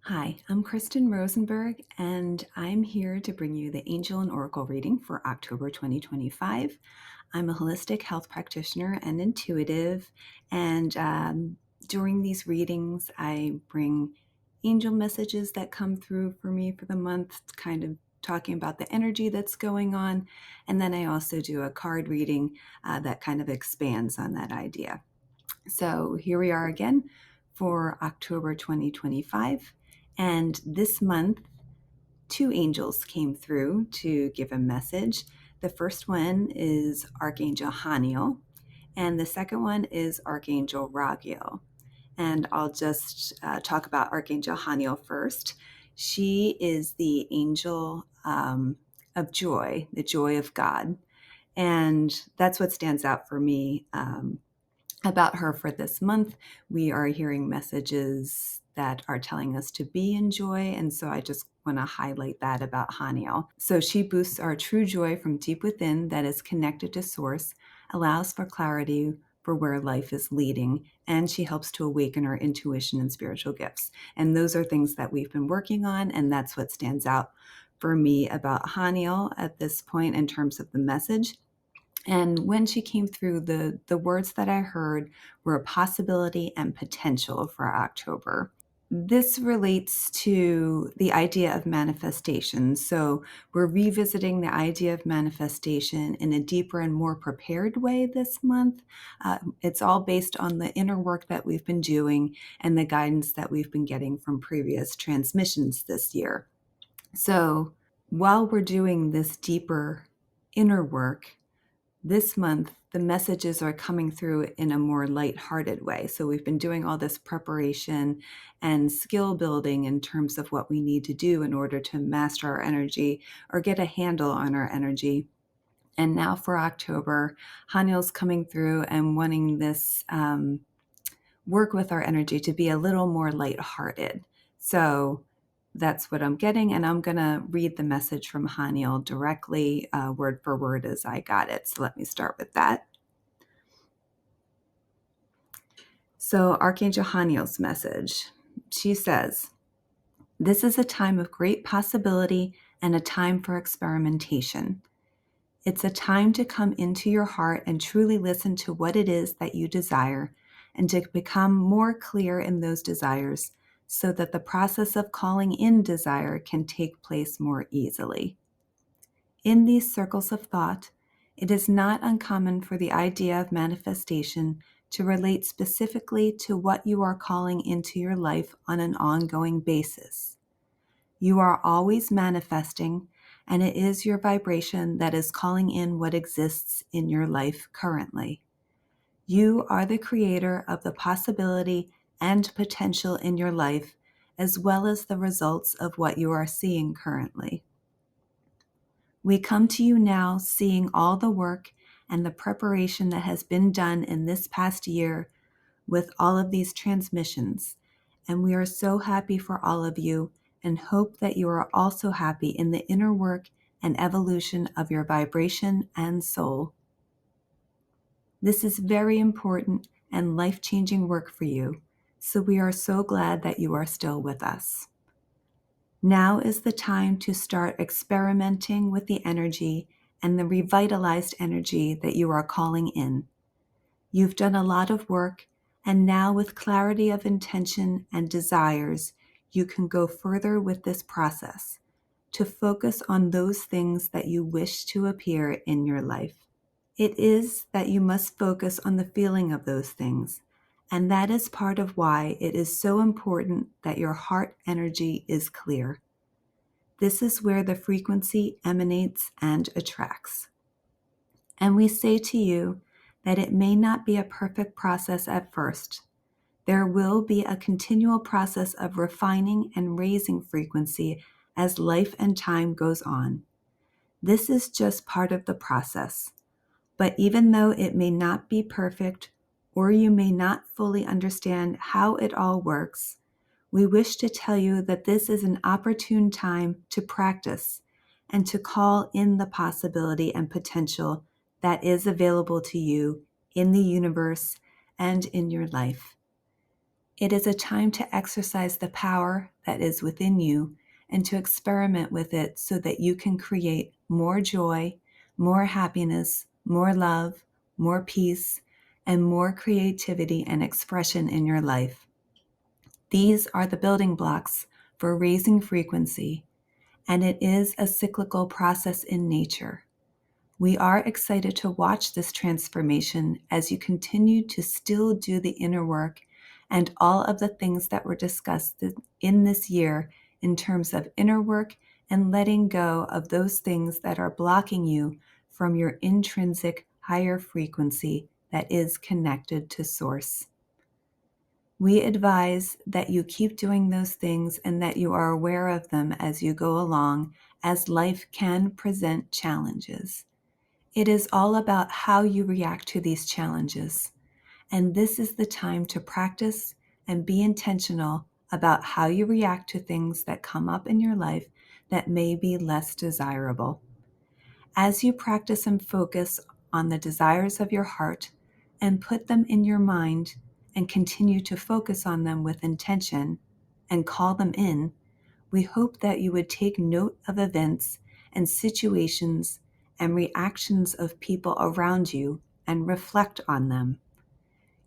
Hi, I'm Kristen Rosenberg, and I'm here to bring you the Angel and Oracle reading for October 2025. I'm a holistic health practitioner and intuitive, and during these readings, I bring angel messages that come through for me for the month, kind of talking about the energy that's going on. And then I also do a card reading that kind of expands on that idea. So here we are again for October 2025. And this month, two angels came through to give a message. The first one is Archangel Haniel, and the second one is Archangel Ragiel. And I'll just talk about Archangel Haniel first. She is the angel of joy, the joy of God. And that's what stands out for me about her for this month. We are hearing messages that are telling us to be in joy. And so I just want to highlight that about Haniel. So she boosts our true joy from deep within that is connected to source, allows for clarity for where life is leading, and she helps to awaken our intuition and spiritual gifts. And those are things that we've been working on, and that's what stands out for me about Haniel at this point in terms of the message. And when she came through, the words that I heard were possibility and potential for October. This relates to the idea of manifestation. So we're revisiting the idea of manifestation in a deeper and more prepared way this month. It's all based on the inner work that we've been doing and the guidance that we've been getting from previous transmissions this year. So while we're doing this deeper inner work, this month, the messages are coming through in a more lighthearted way. So we've been doing all this preparation and skill building in terms of what we need to do in order to master our energy or get a handle on our energy. And now for October, Haniel's coming through and wanting this work with our energy to be a little more lighthearted. So that's what I'm getting, and I'm going to read the message from Haniel directly, word for word as I got it. So let me start with that. So Archangel Haniel's message, she says, "This is a time of great possibility and a time for experimentation. It's a time to come into your heart and truly listen to what it is that you desire and to become more clear in those desires so that the process of calling in desire can take place more easily. In these circles of thought, it is not uncommon for the idea of manifestation to relate specifically to what you are calling into your life on an ongoing basis. You are always manifesting, and it is your vibration that is calling in what exists in your life currently. You are the creator of the possibility and potential in your life, as well as the results of what you are seeing currently. We come to you now seeing all the work and the preparation that has been done in this past year with all of these transmissions, and we are so happy for all of you and hope that you are also happy in the inner work and evolution of your vibration and soul. This is very important and life-changing work for you, so we are so glad that you are still with us. Now is the time to start experimenting with the energy and the revitalized energy that you are calling in. You've done a lot of work, and now with clarity of intention and desires, you can go further with this process to focus on those things that you wish to appear in your life. It is that you must focus on the feeling of those things, and that is part of why it is so important that your heart energy is clear. This is where the frequency emanates and attracts. And we say to you that it may not be a perfect process at first. There will be a continual process of refining and raising frequency as life and time goes on. This is just part of the process. But even though it may not be perfect, or you may not fully understand how it all works, we wish to tell you that this is an opportune time to practice and to call in the possibility and potential that is available to you in the universe and in your life. It is a time to exercise the power that is within you and to experiment with it so that you can create more joy, more happiness, more love, more peace, and more creativity and expression in your life. These are the building blocks for raising frequency, and it is a cyclical process in nature. We are excited to watch this transformation as you continue to still do the inner work and all of the things that were discussed in this year in terms of inner work and letting go of those things that are blocking you from your intrinsic higher frequency that is connected to Source. We advise that you keep doing those things and that you are aware of them as you go along, as life can present challenges. It is all about how you react to these challenges. And this is the time to practice and be intentional about how you react to things that come up in your life that may be less desirable. As you practice and focus on the desires of your heart and put them in your mind and continue to focus on them with intention and call them in, we hope that you would take note of events and situations and reactions of people around you and reflect on them.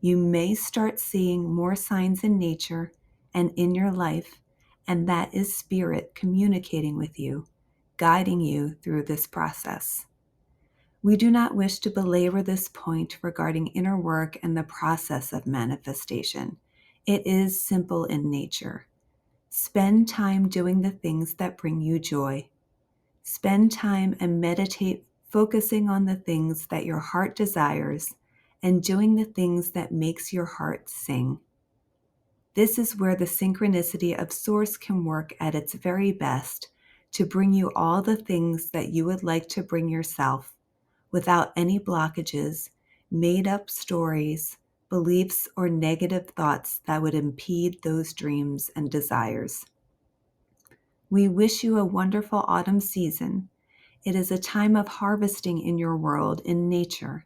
You may start seeing more signs in nature and in your life, and that is Spirit communicating with you, guiding you through this process. We do not wish to belabor this point regarding inner work and the process of manifestation. It is simple in nature. Spend time doing the things that bring you joy. Spend time and meditate focusing on the things that your heart desires and doing the things that makes your heart sing. This is where the synchronicity of Source can work at its very best to bring you all the things that you would like to bring yourself without any blockages, made up stories, beliefs, or negative thoughts that would impede those dreams and desires. We wish you a wonderful autumn season. It is a time of harvesting in your world, in nature.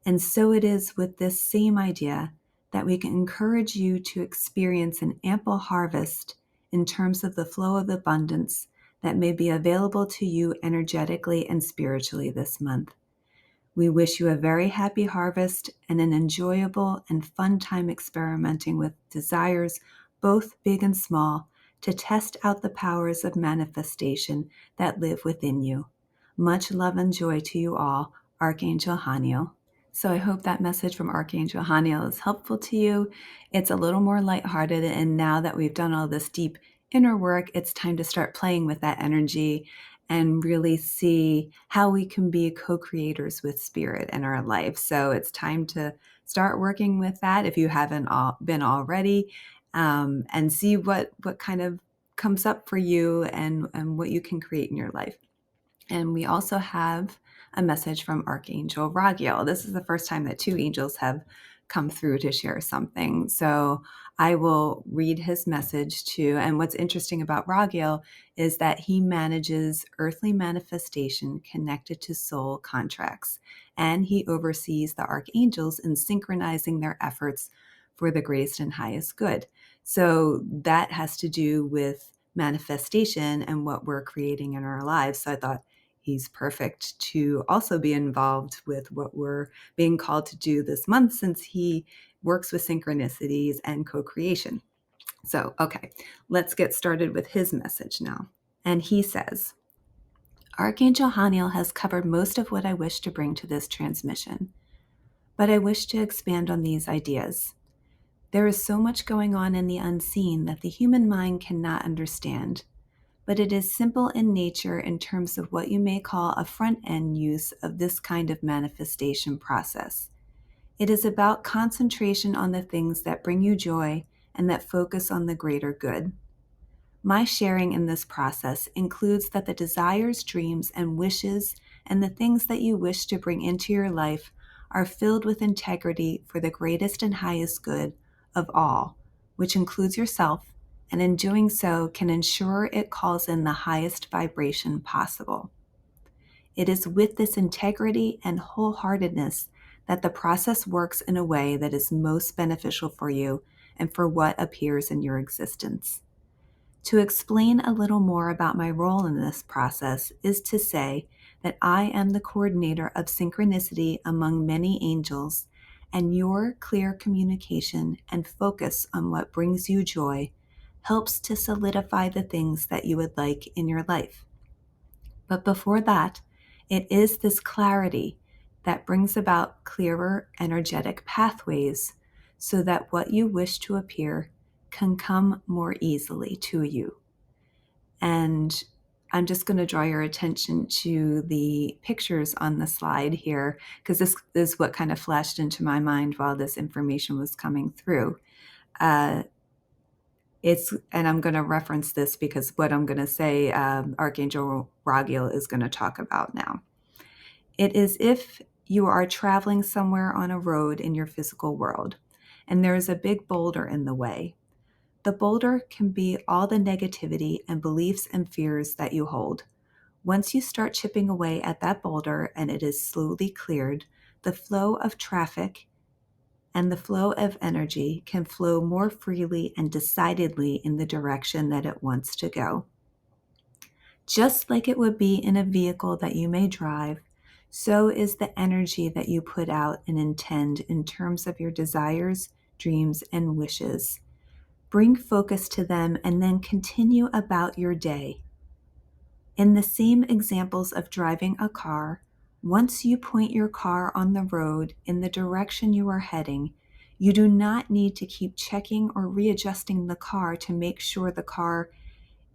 And so it is with this same idea that we can encourage you to experience an ample harvest in terms of the flow of abundance that may be available to you energetically and spiritually this month. We wish you a very happy harvest and an enjoyable and fun time experimenting with desires, both big and small, to test out the powers of manifestation that live within you. Much love and joy to you all, Archangel Haniel. So I hope that message from Archangel Haniel is helpful to you. It's a little more lighthearted, and now that we've done all this deep inner work, it's time to start playing with that energy and really see how we can be co-creators with Spirit in our life. So it's time to start working with that if you haven't been already, and see what kind of comes up for you and what you can create in your life. And we also have a message from Archangel Ragiel. This is the first time that two angels have come through to share something. So I will read his message too. And what's interesting about Ragiel is that he manages earthly manifestation connected to soul contracts. And he oversees the archangels in synchronizing their efforts for the greatest and highest good. So that has to do with manifestation and what we're creating in our lives. So I thought, he's perfect to also be involved with what we're being called to do this month, since he works with synchronicities and co-creation. So, okay, let's get started with his message now. And he says, Archangel Haniel has covered most of what I wish to bring to this transmission, but I wish to expand on these ideas. There is so much going on in the unseen that the human mind cannot understand, but it is simple in nature in terms of what you may call a front-end use of this kind of manifestation process. It is about concentration on the things that bring you joy and that focus on the greater good. My sharing in this process includes that the desires, dreams, and wishes and the things that you wish to bring into your life are filled with integrity for the greatest and highest good of all, which includes yourself, and in doing so can ensure it calls in the highest vibration possible. It is with this integrity and wholeheartedness that the process works in a way that is most beneficial for you and for what appears in your existence. To explain a little more about my role in this process is to say that I am the coordinator of synchronicity among many angels, and your clear communication and focus on what brings you joy helps to solidify the things that you would like in your life. But before that, it is this clarity that brings about clearer energetic pathways so that what you wish to appear can come more easily to you. And I'm just going to draw your attention to the pictures on the slide here, because this is what kind of flashed into my mind while this information was coming through. And I'm going to reference this because what I'm going to say, Archangel Raguel is going to talk about now. It is if you are traveling somewhere on a road in your physical world, and there is a big boulder in the way. The boulder can be all the negativity and beliefs and fears that you hold. Once you start chipping away at that boulder and it is slowly cleared, the flow of traffic and the flow of energy can flow more freely and decidedly in the direction that it wants to go. Just like it would be in a vehicle that you may drive, so is the energy that you put out and intend in terms of your desires, dreams, and wishes. Bring focus to them and then continue about your day. In the same examples of driving a car, once you point your car on the road in the direction you are heading, you do not need to keep checking or readjusting the car to make sure the car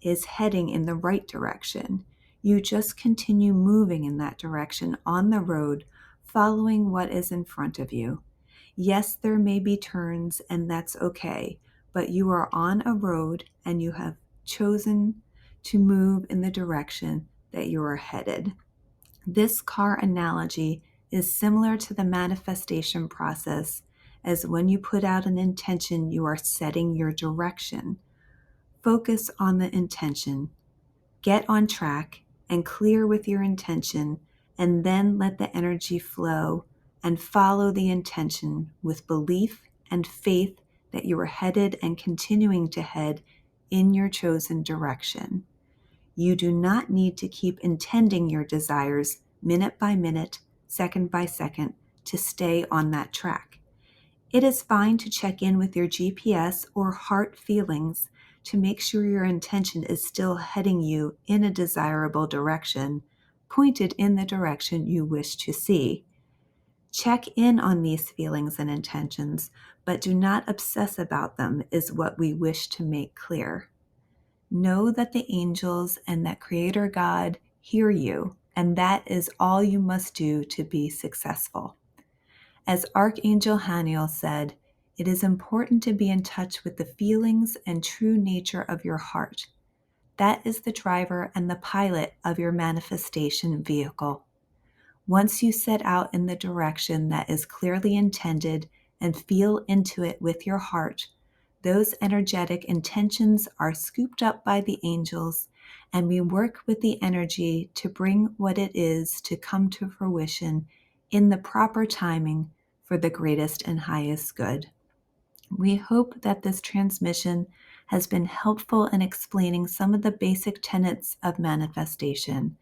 is heading in the right direction. You just continue moving in that direction on the road, following what is in front of you. Yes, there may be turns, and that's okay, but you are on a road and you have chosen to move in the direction that you are headed. This car analogy is similar to the manifestation process, as when you put out an intention, you are setting your direction. Focus on the intention. Get on track and clear with your intention, and then let the energy flow and follow the intention with belief and faith that you are headed and continuing to head in your chosen direction. You do not need to keep intending your desires minute by minute, second by second, to stay on that track. It is fine to check in with your GPS or heart feelings to make sure your intention is still heading you in a desirable direction, pointed in the direction you wish to see. Check in on these feelings and intentions, but do not obsess about them, is what we wish to make clear. Know that the angels and that Creator God hear you, and that is all you must do to be successful. As Archangel Haniel said, it is important to be in touch with the feelings and true nature of your heart. That is the driver and the pilot of your manifestation vehicle. Once you set out in the direction that is clearly intended and feel into it with your heart, those energetic intentions are scooped up by the angels, and we work with the energy to bring what it is to come to fruition in the proper timing for the greatest and highest good. We hope that this transmission has been helpful in explaining some of the basic tenets of manifestation.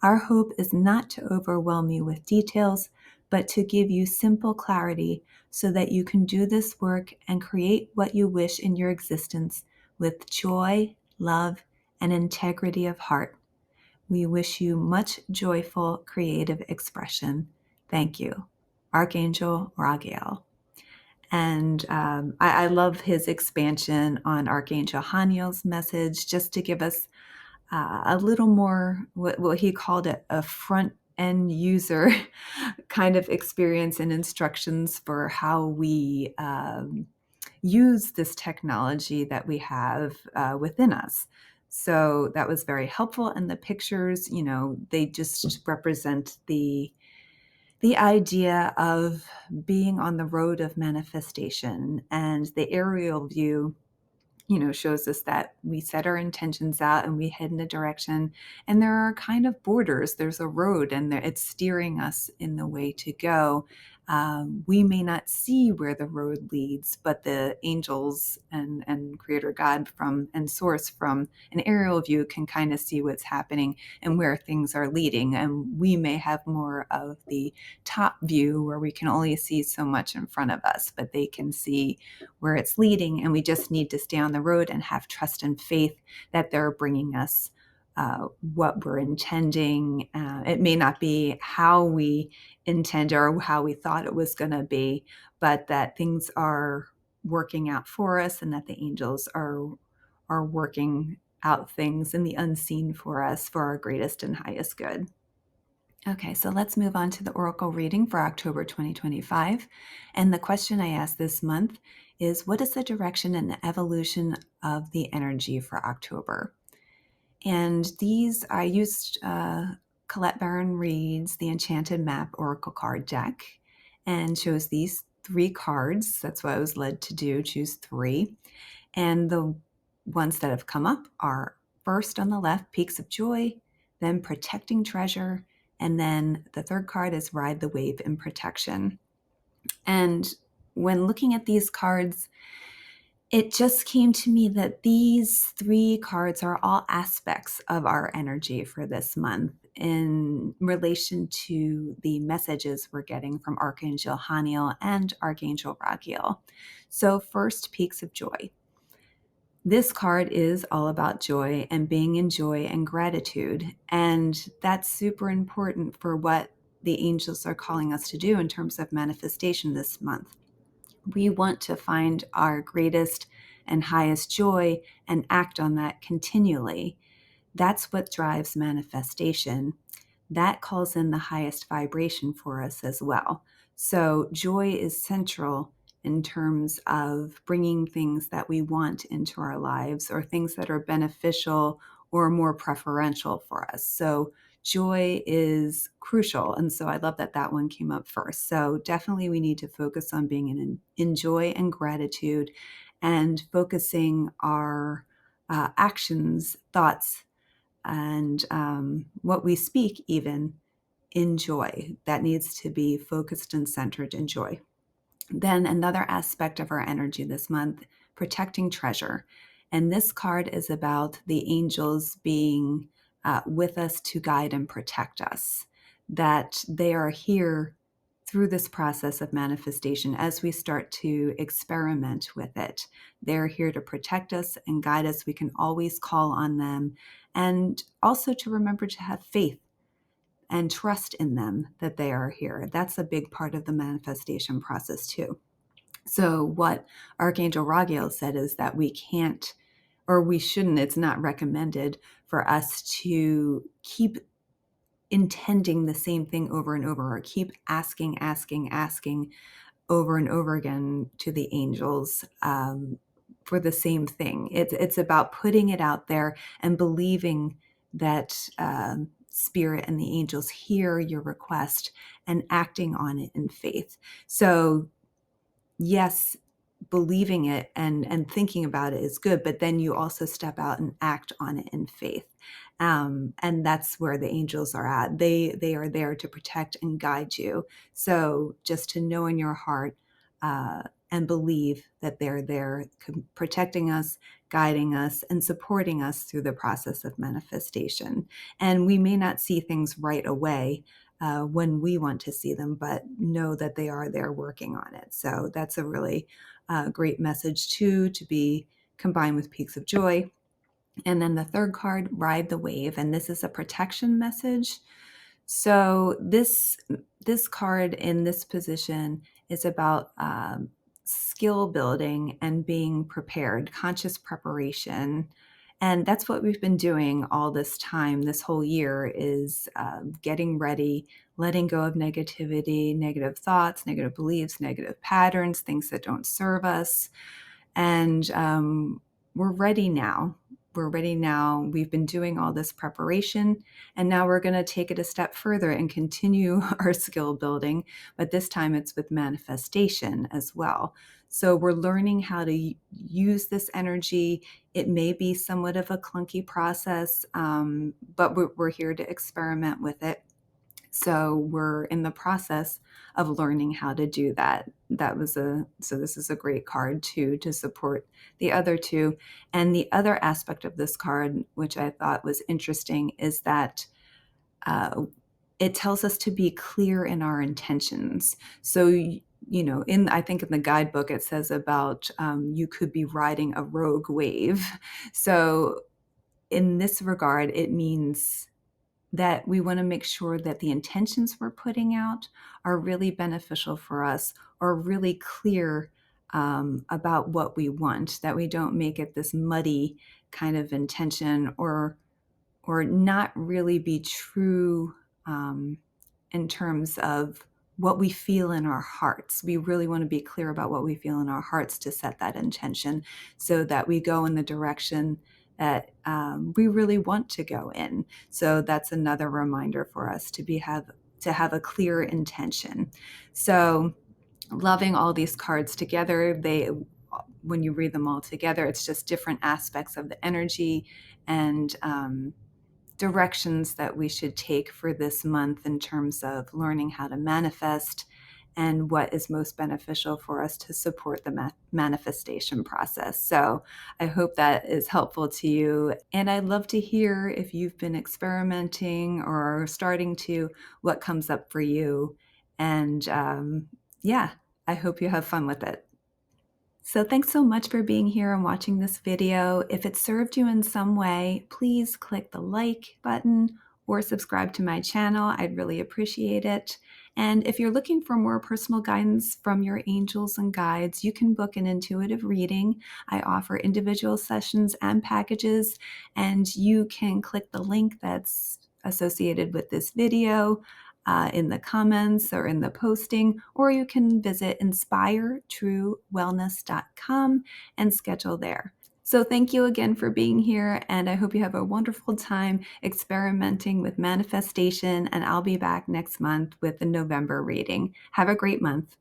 Our hope is not to overwhelm you with details, but to give you simple clarity so that you can do this work and create what you wish in your existence with joy, love, and integrity of heart. We wish you much joyful, creative expression. Thank you. Archangel Raguel. And I love his expansion on Archangel Haniel's message, just to give us a little more what he called a front end user kind of experience and instructions for how we use this technology that we have within us. So that was very helpful. And the pictures, they just represent the idea of being on the road of manifestation, and the aerial view shows us that we set our intentions out and we head in a direction, and there are kind of borders. There's a road and it's steering us in the way to go. We may not see where the road leads, but the angels and Creator God from and Source from an aerial view can kind of see what's happening and where things are leading. And we may have more of the top view where we can only see so much in front of us, but they can see where it's leading. And we just need to stay on the road and have trust and faith that they're bringing us what we're intending. It may not be how we intend or how we thought it was going to be, but that things are working out for us and that the angels are working out things in the unseen for us for our greatest and highest good. Okay, so let's move on to the oracle reading for October 2025. And the question I asked this month is, what is the direction and the evolution of the energy for October? And these, I used Colette Baron Reed's The Enchanted Map Oracle Card Deck and chose these 3 cards. That's what I was led to do, choose 3. And the ones that have come up are first on the left, Peaks of Joy, then Protecting Treasure, and then the third card is Ride the Wave in Protection. And when looking at these cards, it just came to me that these 3 cards are all aspects of our energy for this month in relation to the messages we're getting from Archangel Haniel and Archangel Ragiel. So first, Peaks of Joy. This card is all about joy and being in joy and gratitude. And that's super important for what the angels are calling us to do in terms of manifestation this month. We want to find our greatest and highest joy and act on that continually. That's what drives manifestation. That calls in the highest vibration for us as well. So joy is central in terms of bringing things that we want into our lives or things that are beneficial or more preferential for us. So joy is crucial. And so I love that that one came up first. So definitely we need to focus on being in joy and gratitude and focusing our actions, thoughts, and what we speak even in joy. That needs to be focused and centered in joy. Then another aspect of our energy this month, protecting treasure. And this card is about the angels being with us to guide and protect us, that they are here through this process of manifestation as we start to experiment with it. They're here to protect us and guide us. We can always call on them. And also to remember to have faith and trust in them that they are here. That's a big part of the manifestation process too. So what Archangel Ragiel said is that we can't, or we shouldn't, it's not recommended for us to keep intending the same thing over and over, or keep asking over and over again to the angels for the same thing. It's about putting it out there and believing that Spirit and the angels hear your request and acting on it in faith. So yes, believing it and thinking about it is good, but then you also step out and act on it in faith. And that's where the angels are at. They are there to protect and guide you. So just to know in your heart and believe that they're there protecting us, guiding us, and supporting us through the process of manifestation. And we may not see things right away, when we want to see them, but know that they are there working on it. So that's a really great message too, to be combined with Peaks of Joy. And then the third card, Ride the Wave, and this is a protection message. So this card in this position is about skill building and being prepared, conscious preparation. And that's what we've been doing all this time, this whole year, is getting ready, letting go of negativity, negative thoughts, negative beliefs, negative patterns, things that don't serve us. And we're ready now. We're ready now. We've been doing all this preparation, and now we're going to take it a step further and continue our skill building, but this time it's with manifestation as well. So we're learning how to use this energy. It may be somewhat of a clunky process, but we're here to experiment with it. So we're in the process of learning how to do that. So this is a great card too, to support the other two. And the other aspect of this card, which I thought was interesting, is that uh, it tells us to be clear in our intentions. So, I think in the guidebook it says about you could be riding a rogue wave. So in this regard, it means that we want to make sure that the intentions we're putting out are really beneficial for us, or really clear about what we want, that we don't make it this muddy kind of intention, or not really be true um, in terms of what we feel in our hearts. We really want to be clear about what we feel in our hearts to set that intention, so that we go in the direction that we really want to go in. So that's another reminder for us to have a clear intention. So loving all these cards together, when you read them all together, it's just different aspects of the energy and directions that we should take for this month in terms of learning how to manifest and what is most beneficial for us to support the manifestation process. So I hope that is helpful to you. And I'd love to hear if you've been experimenting or starting to, what comes up for you. And yeah, I hope you have fun with it. So thanks so much for being here and watching this video. If it served you in some way, please click the like button or subscribe to my channel. I'd really appreciate it. And if you're looking for more personal guidance from your angels and guides, you can book an intuitive reading. I offer individual sessions and packages, and you can click the link that's associated with this video in the comments or in the posting, or you can visit inspiretruewellness.com and schedule there. So thank you again for being here, and I hope you have a wonderful time experimenting with manifestation, and I'll be back next month with the November reading. Have a great month.